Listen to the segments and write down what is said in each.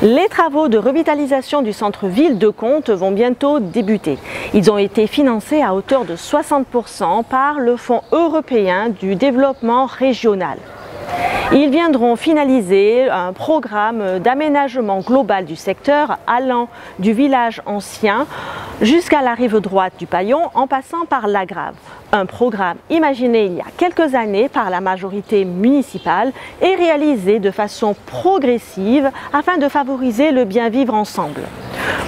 Les travaux de revitalisation du centre-ville de Contes vont bientôt débuter. Ils ont été financés à hauteur de 60% par le Fonds européen du développement régional. Ils viendront finaliser un programme d'aménagement global du secteur allant du village ancien jusqu'à la rive droite du Paillon en passant par la Grave. Un programme imaginé il y a quelques années par la majorité municipale et réalisé de façon progressive afin de favoriser le bien vivre ensemble.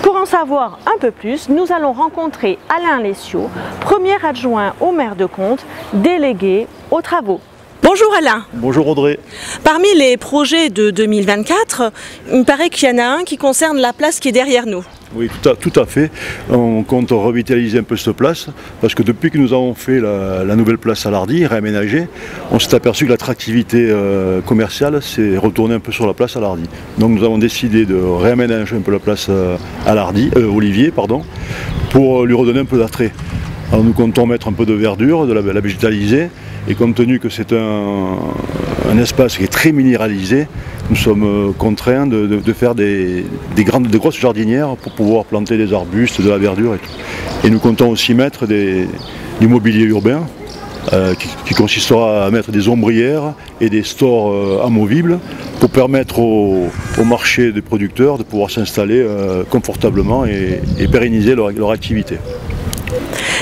Pour en savoir un peu plus, nous allons rencontrer Alain Lessiot, premier adjoint au maire de Contes, délégué aux travaux. Bonjour Alain. Bonjour Audrey. Parmi les projets de 2024, il me paraît qu'il y en a un qui concerne la place qui est derrière nous. Oui, tout à fait. On compte revitaliser un peu cette place parce que depuis que nous avons fait la nouvelle place à Lardy, réaménagée, on s'est aperçu que l'attractivité commerciale s'est retournée un peu sur la place à Lardy. Donc nous avons décidé de réaménager un peu la place à Lardy, Olivier, pour lui redonner un peu d'attrait. Alors nous comptons mettre un peu de verdure, de la végétaliser, et compte tenu que c'est un espace qui est très minéralisé, nous sommes contraints de faire des grosses jardinières pour pouvoir planter des arbustes, de la verdure et tout. Et nous comptons aussi mettre du mobilier urbain qui consistera à mettre des ombrières et des stores amovibles pour permettre au marché des producteurs de pouvoir s'installer confortablement et pérenniser leur activité.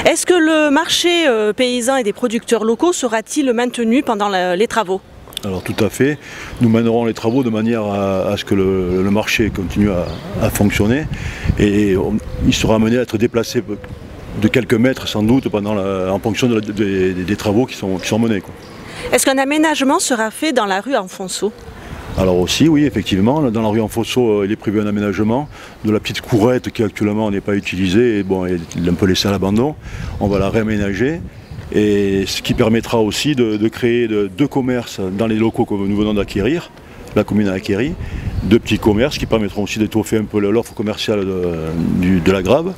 Est-ce que le marché paysan et des producteurs locaux sera-t-il maintenu pendant les travaux ? Alors tout à fait, nous mènerons les travaux de manière à ce que le marché continue à fonctionner et il sera amené à être déplacé de quelques mètres sans doute en fonction des travaux qui sont menés. Est-ce qu'un aménagement sera fait dans la rue Enfonceau ? Alors aussi, oui, effectivement, dans la rue Enfonceau, il est prévu un aménagement de la petite courette qui actuellement n'est pas utilisée et bon, elle est un peu laissée à l'abandon. On va la réaménager. Et ce qui permettra aussi de créer deux commerces dans les locaux que nous venons d'acquérir, la commune a acquéri, deux petits commerces qui permettront aussi d'étoffer un peu l'offre commerciale de la Grave.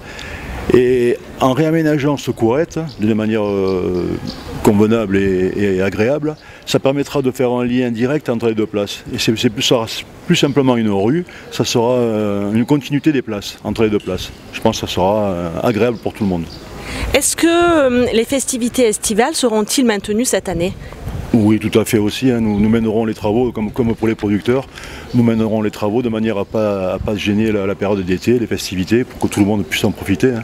Et en réaménageant ce courette d'une manière convenable et agréable, ça permettra de faire un lien direct entre les deux places. Et c'est plus simplement une rue, ça sera une continuité des places, entre les deux places. Je pense que ça sera agréable pour tout le monde. Est-ce que les festivités estivales seront-ils maintenues cette année ? Oui, tout à fait aussi. Nous mènerons les travaux, comme pour les producteurs, nous mènerons les travaux de manière à pas gêner la période d'été, les festivités, pour que tout le monde puisse en profiter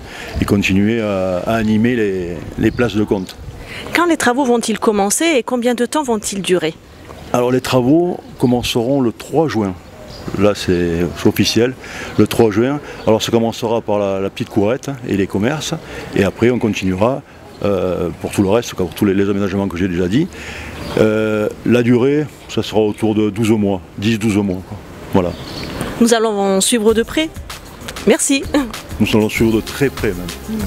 et continuer à animer les places de Contes. Quand les travaux vont-ils commencer et combien de temps vont-ils durer ? Alors les travaux commenceront le 3 juin. Là c'est officiel, le 3 juin. Alors ça commencera par la petite courette et les commerces, et après on continuera pour tout le reste, pour tous les aménagements que j'ai déjà dit. La durée, ça sera autour de 12 mois, 10-12 mois. Voilà. Nous allons suivre de près. Merci. Nous allons suivre de très près même.